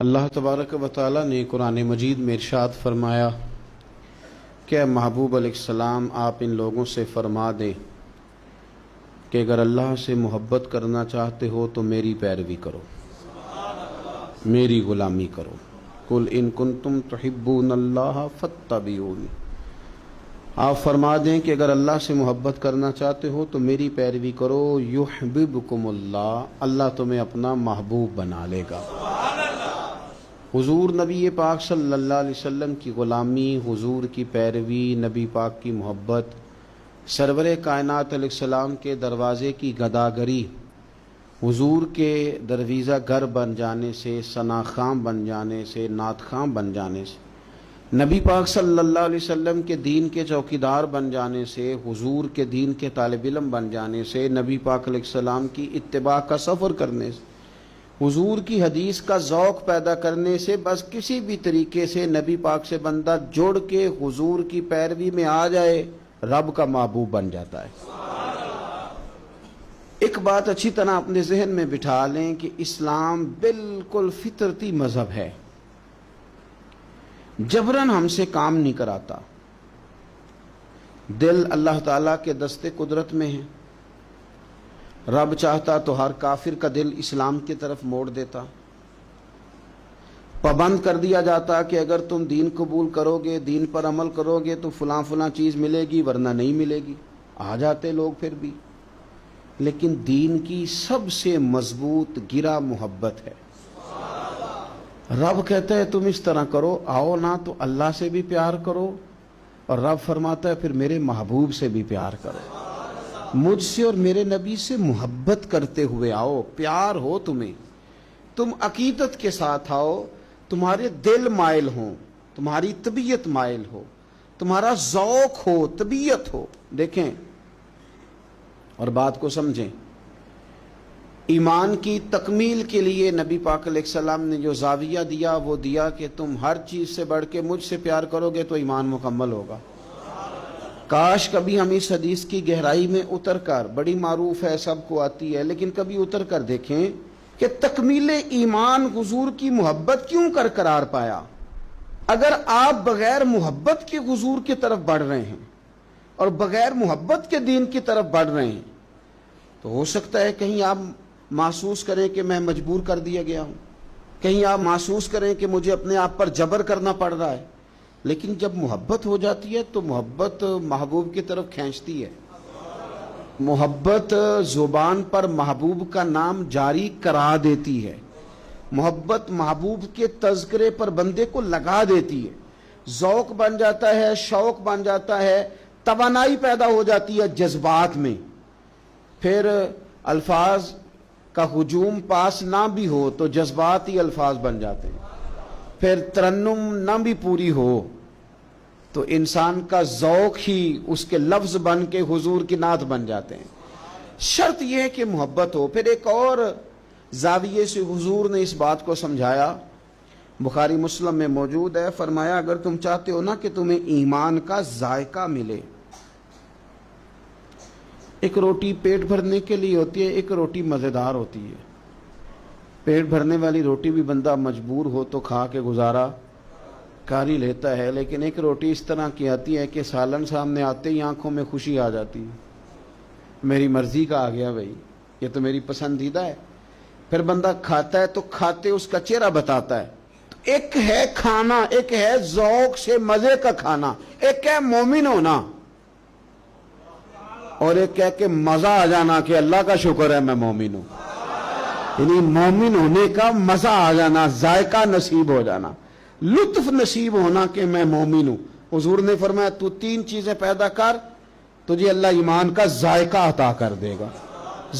اللہ تبارک و تعالی نے قرآن مجید میں ارشاد فرمایا کہ محبوب علیہ السلام آپ ان لوگوں سے فرما دیں کہ اگر اللہ سے محبت کرنا چاہتے ہو تو میری پیروی کرو، میری غلامی کرو۔ قل ان کنتم تحبون اللہ فاتبعونی، آپ فرما دیں کہ اگر اللہ سے محبت کرنا چاہتے ہو تو میری پیروی کرو، یحببکم اللہ، اللہ تمہیں اپنا محبوب بنا لے گا۔ حضور نبی پاک صلی اللہ علیہ وسلم کی غلامی، حضور کی پیروی، نبی پاک کی محبت، سرور کائنات علیہ السلام کے دروازے کی گداگری، حضور کے درویزہ گر بن جانے سے، ثنا خاں بن جانے سے، نعت خاں بن جانے سے، نبی پاک صلی اللہ علیہ وسلم کے دین کے چوکیدار بن جانے سے، حضور کے دین کے طالب علم بن جانے سے، نبی پاک علیہ السلام کی اتباع کا سفر کرنے سے، حضور کی حدیث کا ذوق پیدا کرنے سے، بس کسی بھی طریقے سے نبی پاک سے بندہ جڑ کے حضور کی پیروی میں آ جائے، رب کا محبوب بن جاتا ہے۔ ایک بات اچھی طرح اپنے ذہن میں بٹھا لیں کہ اسلام بالکل فطرتی مذہب ہے، جبراً ہم سے کام نہیں کراتا۔ دل اللہ تعالیٰ کے دستے قدرت میں ہے، رب چاہتا تو ہر کافر کا دل اسلام کی طرف موڑ دیتا، پابند کر دیا جاتا کہ اگر تم دین قبول کرو گے، دین پر عمل کرو گے تو فلاں فلاں چیز ملے گی، ورنہ نہیں ملے گی۔ آ جاتے لوگ پھر بھی، لیکن دین کی سب سے مضبوط گرہ محبت ہے۔ رب کہتا ہے تم اس طرح کرو، آؤ نا تو اللہ سے بھی پیار کرو، اور رب فرماتا ہے پھر میرے محبوب سے بھی پیار کرو، مجھ سے اور میرے نبی سے محبت کرتے ہوئے آؤ، پیار ہو تمہیں، تم عقیدت کے ساتھ آؤ، تمہارے دل مائل ہوں، تمہاری طبیعت مائل ہو، تمہارا ذوق ہو، طبیعت ہو۔ دیکھیں اور بات کو سمجھیں، ایمان کی تکمیل کے لیے نبی پاک علیہ السلام نے جو زاویہ دیا وہ دیا کہ تم ہر چیز سے بڑھ کے مجھ سے پیار کرو گے تو ایمان مکمل ہوگا۔ کاش کبھی ہم اس حدیث کی گہرائی میں اتر کر، بڑی معروف ہے، سب کو آتی ہے، لیکن کبھی اتر کر دیکھیں کہ تکمیل ایمان حضور کی محبت کیوں قرار پایا۔ اگر آپ بغیر محبت کے حضور کی طرف بڑھ رہے ہیں اور بغیر محبت کے دین کی طرف بڑھ رہے ہیں تو ہو سکتا ہے کہیں آپ محسوس کریں کہ میں مجبور کر دیا گیا ہوں، کہیں آپ محسوس کریں کہ مجھے اپنے آپ پر جبر کرنا پڑ رہا ہے، لیکن جب محبت ہو جاتی ہے تو محبت محبوب کی طرف کھینچتی ہے۔ محبت زبان پر محبوب کا نام جاری کرا دیتی ہے، محبت محبوب کے تذکرے پر بندے کو لگا دیتی ہے، ذوق بن جاتا ہے، شوق بن جاتا ہے، توانائی پیدا ہو جاتی ہے جذبات میں۔ پھر الفاظ کا ہجوم پاس نہ بھی ہو تو جذباتی الفاظ بن جاتے ہیں، پھر ترنم نہ بھی پوری ہو تو انسان کا ذوق ہی اس کے لفظ بن کے حضور کی نعت بن جاتے ہیں۔ شرط یہ ہے کہ محبت ہو۔ پھر ایک اور زاویے سے حضور نے اس بات کو سمجھایا، بخاری مسلم میں موجود ہے، فرمایا اگر تم چاہتے ہو نا کہ تمہیں ایمان کا ذائقہ ملے، ایک روٹی پیٹ بھرنے کے لیے ہوتی ہے، ایک روٹی مزیدار ہوتی ہے۔ پیٹ بھرنے والی روٹی بھی بندہ مجبور ہو تو کھا کے گزارا کر ہی لیتا ہے، لیکن ایک روٹی اس طرح کی آتی ہے کہ سالن سامنے آتے ہی آنکھوں میں خوشی آ جاتی ہے، میری مرضی کا آ گیا بھائی، یہ تو میری پسندیدہ ہے۔ پھر بندہ کھاتا ہے تو کھاتے اس کا چہرہ بتاتا ہے۔ ایک ہے کھانا، ایک ہے ذوق سے مزے کا کھانا، ایک ہے مومن ہونا، اور ایک ہے کہ مزہ آ جانا کہ اللہ کا شکر ہے میں مومن ہوں، یعنی مومن ہونے کا مزہ آ جانا، ذائقہ نصیب ہو جانا، لطف نصیب ہونا کہ میں مومن ہوں۔ حضور نے فرمایا تو تین چیزیں پیدا کر، تجھے اللہ ایمان کا ذائقہ عطا کر دے گا۔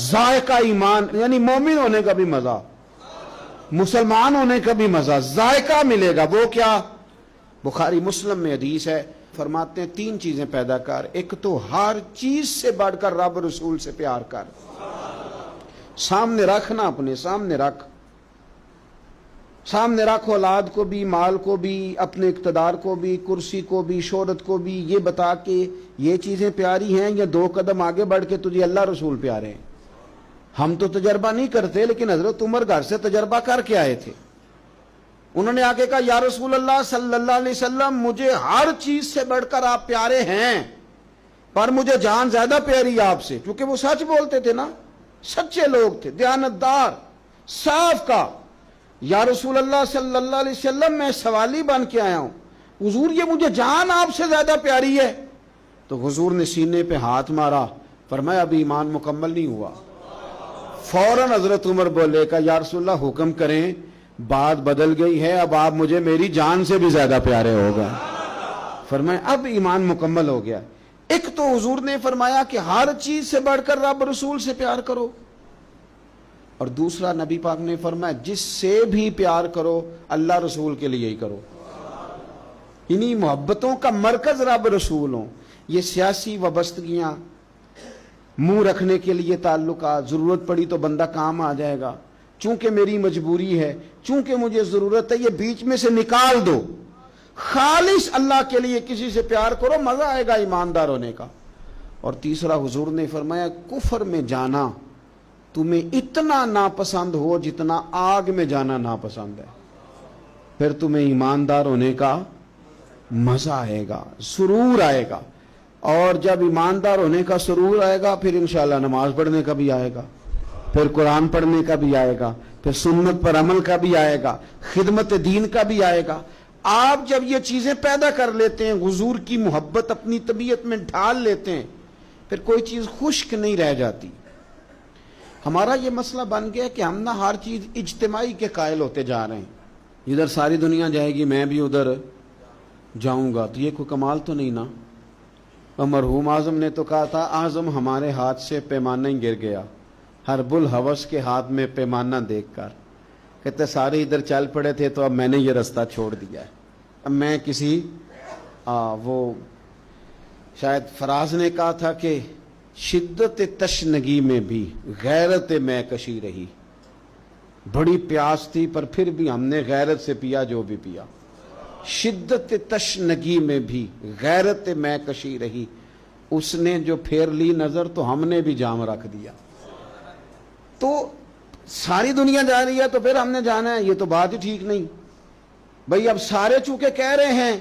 ذائقہ ایمان یعنی مومن ہونے کا بھی مزہ، مسلمان ہونے کا بھی مزہ، ذائقہ ملے گا۔ وہ کیا؟ بخاری مسلم میں حدیث ہے، فرماتے ہیں تین چیزیں پیدا کر، ایک تو ہر چیز سے بڑھ کر رب رسول سے پیار کر، سامنے رکھنا، اپنے سامنے رکھ، سامنے رکھ اولاد کو بھی، مال کو بھی، اپنے اقتدار کو بھی، کرسی کو بھی، شہرت کو بھی، یہ بتا کہ یہ چیزیں پیاری ہیں یا دو قدم آگے بڑھ کے تجھے اللہ رسول پیارے ہیں۔ ہم تو تجربہ نہیں کرتے، لیکن حضرت عمر گھر سے تجربہ کر کے آئے تھے۔ انہوں نے آگے کہا یا رسول اللہ صلی اللہ علیہ وسلم مجھے ہر چیز سے بڑھ کر آپ پیارے ہیں، پر مجھے جان زیادہ پیاری ہے آپ سے، کیونکہ وہ سچ بولتے تھے نا، سچے لوگ تھے، دیانتدار، صاف کا۔ یا رسول اللہ صلی اللہ علیہ وسلم میں سوالی بن کے آیا ہوں، حضور یہ مجھے جان آپ سے زیادہ پیاری ہے۔ تو حضور نے سینے پہ ہاتھ مارا، فرمایا ابھی ایمان مکمل نہیں ہوا۔ فوراً حضرت عمر بولے کہ یا رسول اللہ حکم کریں، بات بدل گئی ہے، اب آپ مجھے میری جان سے بھی زیادہ پیارے ہو گئے۔ فرمایا اب ایمان مکمل ہو گیا۔ ایک تو حضور نے فرمایا کہ ہر چیز سے بڑھ کر رب رسول سے پیار کرو، اور دوسرا نبی پاک نے فرمایا جس سے بھی پیار کرو اللہ رسول کے لیے ہی کرو۔ انہی محبتوں کا مرکز رب رسول ہوں۔ یہ سیاسی وابستگیاں، منہ رکھنے کے لیے تعلقات، ضرورت پڑی تو بندہ کام آ جائے گا، چونکہ میری مجبوری ہے، چونکہ مجھے ضرورت ہے، یہ بیچ میں سے نکال دو۔ خالص اللہ کے لیے کسی سے پیار کرو، مزہ آئے گا ایماندار ہونے کا۔ اور تیسرا حضور نے فرمایا کفر میں جانا تمہیں اتنا ناپسند ہو جتنا آگ میں جانا ناپسند ہے، پھر تمہیں ایماندار ہونے کا مزہ آئے گا، سرور آئے گا۔ اور جب ایماندار ہونے کا سرور آئے گا پھر انشاءاللہ نماز پڑھنے کا بھی آئے گا، پھر قرآن پڑھنے کا بھی آئے گا، پھر سنت پر عمل کا بھی آئے گا، خدمت دین کا بھی آئے گا۔ آپ جب یہ چیزیں پیدا کر لیتے ہیں، حضور کی محبت اپنی طبیعت میں ڈھال لیتے ہیں، پھر کوئی چیز خشک نہیں رہ جاتی۔ ہمارا یہ مسئلہ بن گیا کہ ہم نہ ہر چیز اجتماعی کے قائل ہوتے جا رہے ہیں، ادھر ساری دنیا جائے گی میں بھی ادھر جاؤں گا، تو یہ کوئی کمال تو نہیں نا۔ اور مرحوم اعظم نے تو کہا تھا اعظم ہمارے ہاتھ سے پیمانہ ہی گر گیا، ہر بل ہوس کے ہاتھ میں پیمانہ دیکھ کر، کہتے سارے ادھر چل پڑے تھے تو اب میں نے یہ رستہ چھوڑ دیا ہے، اب میں کسی وہ شاید فراز نے کہا تھا کہ شدت تشنگی میں بھی غیرت میں کشی رہی، بڑی پیاس تھی پر پھر بھی ہم نے غیرت سے پیا جو بھی پیا، شدت تشنگی میں بھی غیرت میں کشی رہی، اس نے جو پھیر لی نظر تو ہم نے بھی جام رکھ دیا۔ تو ساری دنیا جا رہی ہے تو پھر ہم نے جانا ہے، یہ تو بات ہی ٹھیک نہیں بھئی۔ اب سارے چونکہ کہہ رہے ہیں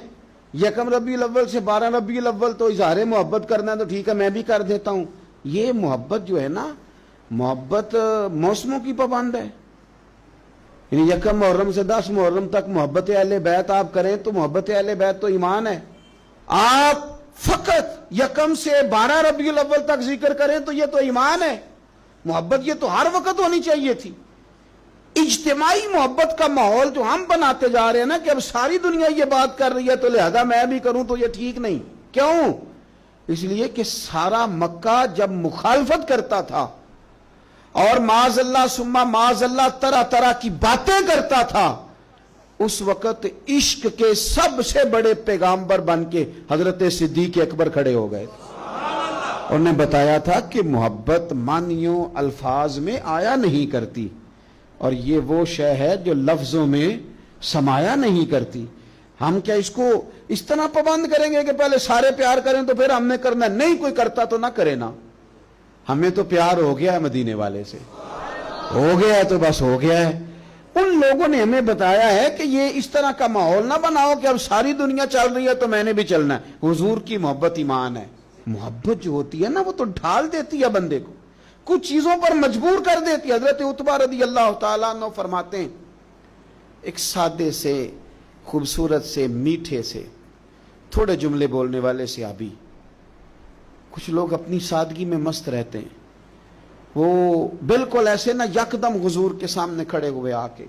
یکم ربیع الاول سے 12 ربیع الاول تو اظہار محبت کرنا ہے تو ٹھیک ہے میں بھی کر دیتا ہوں۔ یہ محبت جو ہے نا، محبت موسموں کی پابند ہے، یعنی یکم محرم سے 10 محرم تک محبت اہل بیت آپ کریں تو محبت اہل بیت تو ایمان ہے۔ آپ فقط یکم سے 12 ربیع الاول تک ذکر کریں تو یہ تو ایمان ہے۔ محبت یہ تو ہر وقت ہونی چاہیے تھی۔ اجتماعی محبت کا ماحول جو ہم بناتے جا رہے ہیں نا کہ اب ساری دنیا یہ بات کر رہی ہے تو لہذا میں بھی کروں، تو یہ ٹھیک نہیں۔ کیوں؟ اس لیے کہ سارا مکہ جب مخالفت کرتا تھا اور معاذ اللہ ثم معاذ اللہ طرح طرح کی باتیں کرتا تھا، اس وقت عشق کے سب سے بڑے پیغامبر بن کے حضرت صدیق اکبر کھڑے ہو گئے تھے۔ انہوں نے بتایا تھا کہ محبت معنیوں الفاظ میں آیا نہیں کرتی، اور یہ وہ شے ہے جو لفظوں میں سمایا نہیں کرتی۔ ہم کیا اس کو اس طرح پابند کریں گے کہ پہلے سارے پیار کریں تو پھر ہم نے کرنا ہے؟ نہیں، کوئی کرتا تو نہ کرے نا، ہمیں تو پیار ہو گیا ہے مدینے والے سے، ہو گیا ہے تو بس ہو گیا ہے۔ ان لوگوں نے ہمیں بتایا ہے کہ یہ اس طرح کا ماحول نہ بناؤ کہ اب ساری دنیا چل رہی ہے تو میں نے بھی چلنا ہے۔ حضور کی محبت ایمان ہے۔ محبت جو ہوتی ہے نا وہ تو ڈھال دیتی ہے بندے کو، کچھ چیزوں پر مجبور کر دیتی ہے۔ حضرت عتبہ رضی اللہ تعالیٰ عنہ فرماتے ہیں ایک سادے سے، خوبصورت سے، میٹھے سے، تھوڑے جملے بولنے والے صحابی، کچھ لوگ اپنی سادگی میں مست رہتے ہیں، وہ بالکل ایسے نہ یکدم حضور کے سامنے کھڑے ہوئے آ کے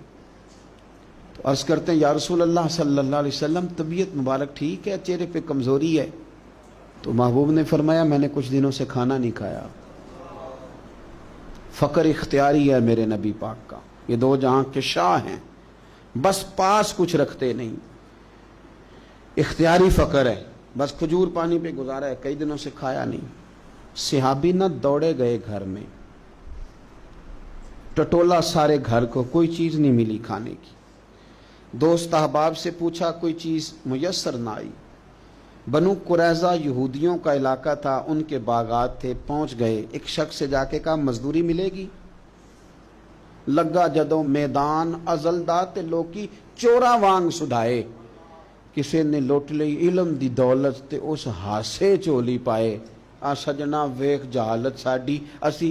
تو عرض کرتے ہیں یا رسول اللہ صلی اللہ علیہ وسلم طبیعت مبارک ٹھیک ہے، چہرے پہ کمزوری ہے؟ تو محبوب نے فرمایا میں نے کچھ دنوں سے کھانا نہیں کھایا۔ فقر اختیاری ہے میرے نبی پاک کا، یہ دو جہاں کے شاہ ہیں، بس پاس کچھ رکھتے نہیں، اختیاری فقر ہے، بس کھجور پانی پہ گزارا ہے، کئی دنوں سے کھایا نہیں۔ صحابی نہ دوڑے گئے گھر میں، ٹٹولا سارے گھر کو، کوئی چیز نہیں ملی کھانے کی۔ دوست احباب سے پوچھا، کوئی چیز میسر نہ آئی۔ بنو قریظہ یہودیوں کا علاقہ تھا، ان کے باغات تھے، پہنچ گئے، ایک شخص سے جا کے کہا مزدوری ملے گی؟ ਲੱਗਾ ਜਦੋਂ ਮੈਦਾਨ ਅਜ਼ਲ ਦਾ ਤੇ ਲੋਕੀ ਚੋਰਾਂ ਵਾਂਗ ਸੁਧਾਏ। ਕਿਸੇ ਨੇ ਲੁੱਟ ਲਈ ਇਲਮ ਦੀ ਦੌਲਤ ਤੇ ਉਸ ਹਾਸੇ ਝੋਲੀ ਪਾਏ। ਆ ਸਜਣਾ ਵੇਖ ਜਹਾਲਤ ਸਾਡੀ, ਅਸੀਂ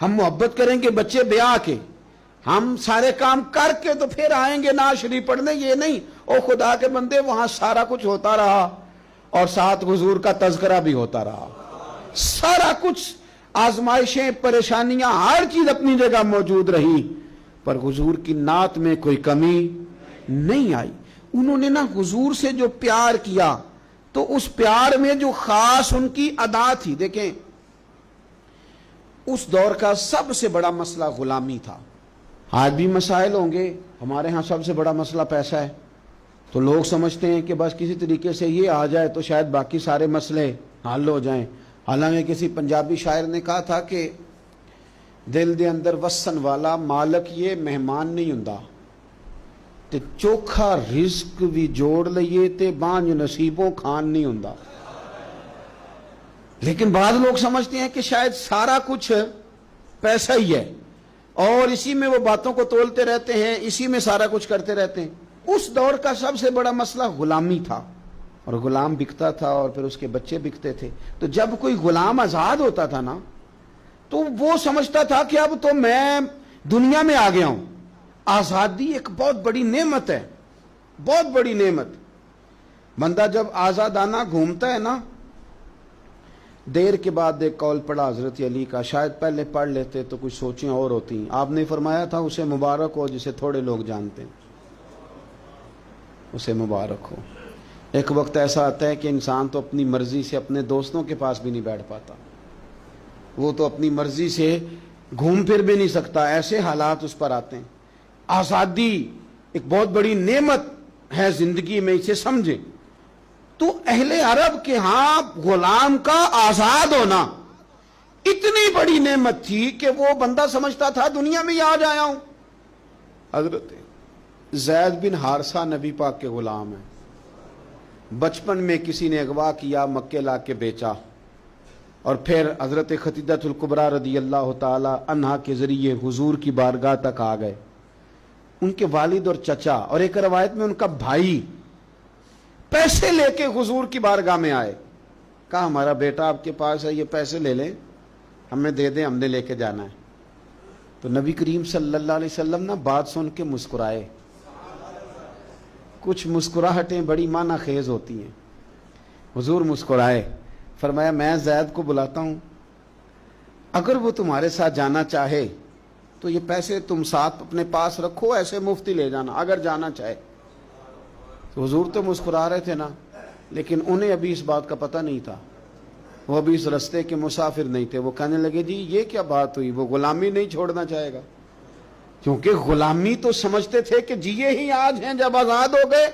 ہم محبت کریں گے بچے بیاہ کے، ہم سارے کام کر کے تو پھر آئیں گے نعت شریف پڑھنے، یہ نہیں او خدا کے بندے وہاں سارا کچھ ہوتا رہا اور ساتھ حضور کا تذکرہ بھی ہوتا رہا، سارا کچھ، آزمائشیں، پریشانیاں، ہر چیز اپنی جگہ موجود رہی، پر حضور کی نعت میں کوئی کمی نہیں آئی۔ انہوں نے نا حضور سے جو پیار کیا تو اس پیار میں جو خاص ان کی ادا تھی، دیکھیں اس دور کا سب سے بڑا مسئلہ غلامی تھا۔ آج بھی مسائل ہوں گے، ہمارے ہاں سب سے بڑا مسئلہ پیسہ ہے، تو لوگ سمجھتے ہیں کہ بس کسی طریقے سے یہ آ جائے تو شاید باقی سارے مسئلے حل ہو جائیں۔ حالانکہ کسی پنجابی شاعر نے کہا تھا کہ دل دے اندر وسن والا مالک یہ مہمان نہیں ہوندا، تے چوکھا رزق بھی جوڑ لئیے تے بانج نصیبوں کھان نہیں ہوندا۔ لیکن بعض لوگ سمجھتے ہیں کہ شاید سارا کچھ پیسہ ہی ہے اور اسی میں وہ باتوں کو تولتے رہتے ہیں، اسی میں سارا کچھ کرتے رہتے ہیں۔ اس دور کا سب سے بڑا مسئلہ غلامی تھا، اور غلام بکتا تھا اور پھر اس کے بچے بکتے تھے۔ تو جب کوئی غلام آزاد ہوتا تھا نا تو وہ سمجھتا تھا کہ اب تو میں دنیا میں آ گیا ہوں۔ آزادی ایک بہت بڑی نعمت ہے، بہت بڑی نعمت۔ بندہ جب آزادانہ گھومتا ہے نا، دیر کے بعد ایک قول پڑھا حضرت علی کا، شاید پہلے پڑھ لیتے تو کچھ سوچیں اور ہوتی۔ آپ نے فرمایا تھا اسے مبارک ہو جسے تھوڑے لوگ جانتے ہیں، اسے مبارک ہو۔ ایک وقت ایسا آتا ہے کہ انسان تو اپنی مرضی سے اپنے دوستوں کے پاس بھی نہیں بیٹھ پاتا، وہ تو اپنی مرضی سے گھوم پھر بھی نہیں سکتا، ایسے حالات اس پر آتے ہیں۔ آزادی ایک بہت بڑی نعمت ہے زندگی میں، اسے سمجھیں۔ تو اہل عرب کے ہاں غلام کا آزاد ہونا اتنی بڑی نعمت تھی کہ وہ بندہ سمجھتا تھا دنیا میں ہی آ جایا ہوں۔ حضرت زید بن حارثہ نبی پاک کے غلام ہیں، بچپن میں کسی نے اغوا کیا، مکے لا کے بیچا، اور پھر حضرت خدیجہ الکبریٰ رضی اللہ تعالی عنہا کے ذریعے حضور کی بارگاہ تک آ گئے۔ ان کے والد اور چچا اور ایک روایت میں ان کا بھائی پیسے لے کے حضور کی بارگاہ میں آئے، کہا ہمارا بیٹا آپ کے پاس ہے، یہ پیسے لے لیں، ہمیں دے دیں، ہم نے لے کے جانا ہے۔ تو نبی کریم صلی اللہ علیہ وسلم نا بات سن کے مسکرائے۔ کچھ مسکراہٹیں بڑی معنی خیز ہوتی ہیں۔ حضور مسکرائے، فرمایا میں زید کو بلاتا ہوں، اگر وہ تمہارے ساتھ جانا چاہے تو یہ پیسے تم ساتھ اپنے پاس رکھو، ایسے مفتی لے جانا اگر جانا چاہے۔ تو حضور تو مسکرا رہے تھے نا، لیکن انہیں ابھی اس بات کا پتہ نہیں تھا، وہ ابھی اس رستے کے مسافر نہیں تھے۔ وہ کہنے لگے جی یہ کیا بات ہوئی، وہ غلامی نہیں چھوڑنا چاہے گا، کیونکہ غلامی تو سمجھتے تھے کہ جی یہ ہی آج ہیں جب آزاد ہو گئے،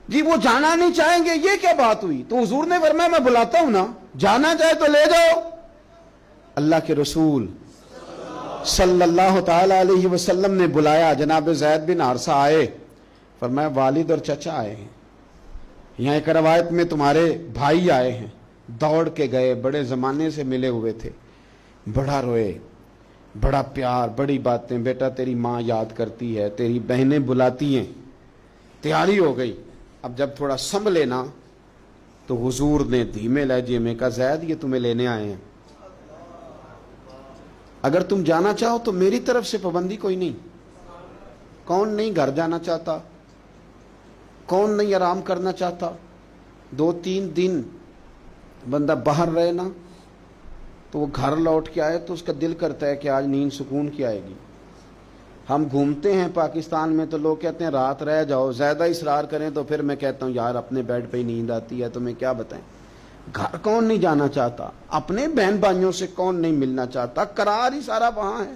جی وہ جانا نہیں چاہیں گے، یہ کیا بات ہوئی۔ تو حضور نے فرمایا میں بلاتا ہوں نا، جانا چاہے تو لے جاؤ۔ اللہ کے رسول صلی اللہ تعالی علیہ وسلم نے بلایا، جناب زید بن حارثہ آئے، فرمایا والد اور چچا آئے ہیں، یہاں ایک روایت میں تمہارے بھائی آئے ہیں۔ دوڑ کے گئے، بڑے زمانے سے ملے ہوئے تھے، بڑا روئے، بڑا پیار، بڑی باتیں، بیٹا تیری ماں یاد کرتی ہے، تیری بہنیں بلاتی ہیں، تیاری ہو گئی۔ اب جب تھوڑا سنبھلے نا تو حضور نے دھیمے لہجے میں کہا زید یہ تمہیں لینے آئے ہیں، اگر تم جانا چاہو تو میری طرف سے پابندی کوئی نہیں۔ کون نہیں گھر جانا چاہتا، کون نہیں آرام کرنا چاہتا؟ 2-3 دن بندہ باہر رہے نا تو وہ گھر لوٹ کے آئے تو اس کا دل کرتا ہے کہ آج نیند سکون کی آئے گی۔ ہم گھومتے ہیں پاکستان میں تو لوگ کہتے ہیں رات رہ جاؤ، زیادہ اصرار کریں تو پھر میں کہتا ہوں یار اپنے بیڈ پہ ہی نیند آتی ہے، تمہیں کیا بتائیں۔ گھر کون نہیں جانا چاہتا، اپنے بہن بھائیوں سے کون نہیں ملنا چاہتا، قرار ہی سارا وہاں ہے،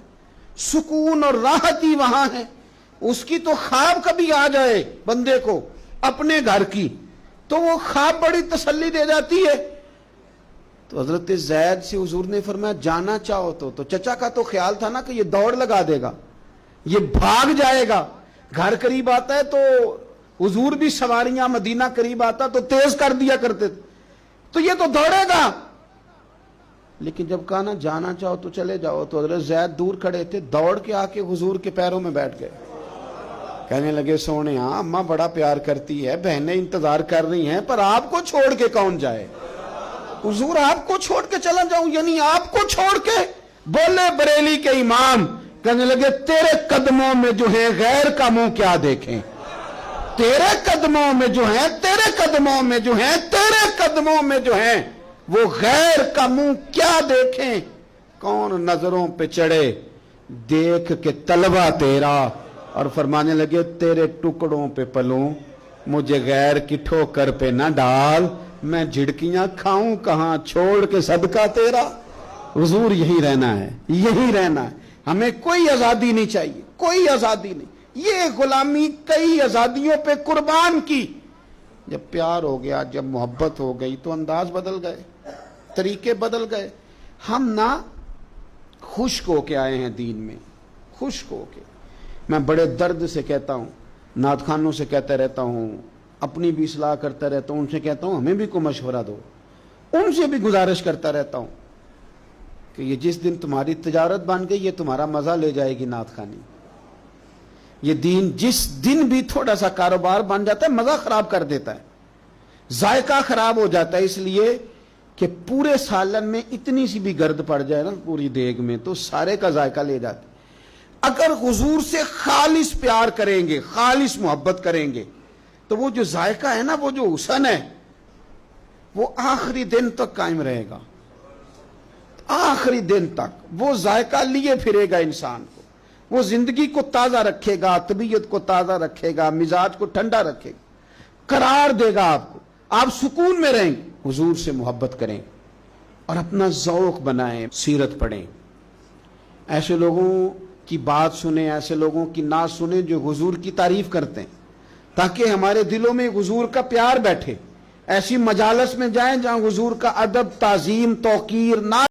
سکون اور راحت ہی وہاں ہے۔ اس کی تو خواب کبھی آ جائے بندے کو اپنے گھر کی تو وہ خواب بڑی تسلی دے جاتی ہے۔ تو حضرت زید سے حضور نے فرمایا جانا چاہو تو چچا کا تو خیال تھا نا کہ یہ دوڑ لگا دے گا، یہ بھاگ جائے گا، گھر قریب آتا ہے تو حضور بھی سواریاں، مدینہ قریب آتا تو تیز کر دیا کرتے تھے، تو یہ تو دوڑے گا۔ لیکن جب کہا نا جانا چاہو تو چلے جاؤ، تو حضرت زید دور کھڑے تھے، دوڑ کے آ کے حضور کے پیروں میں بیٹھ گئے، کہنے لگے سونے ہاں اماں بڑا پیار کرتی ہے، بہنیں انتظار کر رہی ہیں، پر آپ کو چھوڑ کے کون جائے؟ حضور آپ کو چھوڑ کے چلا جاؤں، یعنی آپ کو چھوڑ کے بولے بریلی کے امام، کہنے لگے تیرے قدموں میں جو ہے غیر کا منہ کیا دیکھیں، تیرے قدموں میں جو ہیں، تیرے قدموں میں جو ہیں، تیرے قدموں میں جو ہیں وہ غیر کا منہ کیا دیکھیں، کون نظروں پہ چڑھے دیکھ کے طلبہ تیرا، اور فرمانے لگے تیرے ٹکڑوں پہ پلوں، مجھے غیر کی ٹھوکر پہ نہ ڈال، میں جھڑکیاں کھاؤں کہاں چھوڑ کے صدقہ تیرا۔ حضور یہی رہنا ہے، یہی رہنا ہے، ہمیں کوئی آزادی نہیں چاہیے، کوئی آزادی نہیں۔ یہ غلامی کئی آزادیوں پہ قربان کی، جب پیار ہو گیا، جب محبت ہو گئی تو انداز بدل گئے، طریقے بدل گئے۔ ہم نہ خشک ہو کے آئے ہیں دین میں، خشک ہو کے۔ میں بڑے درد سے کہتا ہوں، نعت خوانوں سے کہتا رہتا ہوں، اپنی بھی اصلاح کرتا رہتا ہوں، ان سے کہتا ہوں ہمیں بھی کوئی مشورہ دو، ان سے بھی گزارش کرتا رہتا ہوں کہ یہ جس دن تمہاری تجارت بن گئی یہ تمہارا مزہ لے جائے گی نعت خوانی۔ یہ دین جس دن بھی تھوڑا سا کاروبار بن جاتا ہے مزہ خراب کر دیتا ہے، ذائقہ خراب ہو جاتا ہے، اس لیے کہ پورے سالن میں اتنی سی بھی گرد پڑ جائے نا پوری دیگ میں تو سارے کا ذائقہ لے جاتے۔ اگر حضور سے خالص پیار کریں گے، خالص محبت کریں گے تو وہ جو ذائقہ ہے نا، وہ جو حسن ہے وہ آخری دن تک قائم رہے گا، آخری دن تک وہ ذائقہ لیے پھرے گا انسان کو، وہ زندگی کو تازہ رکھے گا، طبیعت کو تازہ رکھے گا، مزاج کو ٹھنڈا رکھے گا، قرار دے گا آپ کو، آپ سکون میں رہیں گے۔ حضور سے محبت کریں اور اپنا ذوق بنائیں، سیرت پڑھیں، ایسے لوگوں کی بات سنیں، ایسے لوگوں کی نعت سنیں جو حضور کی تعریف کرتے ہیں، تاکہ ہمارے دلوں میں حضور کا پیار بیٹھے۔ ایسی مجالس میں جائیں جہاں حضور کا ادب، تعظیم، توقیر، نعت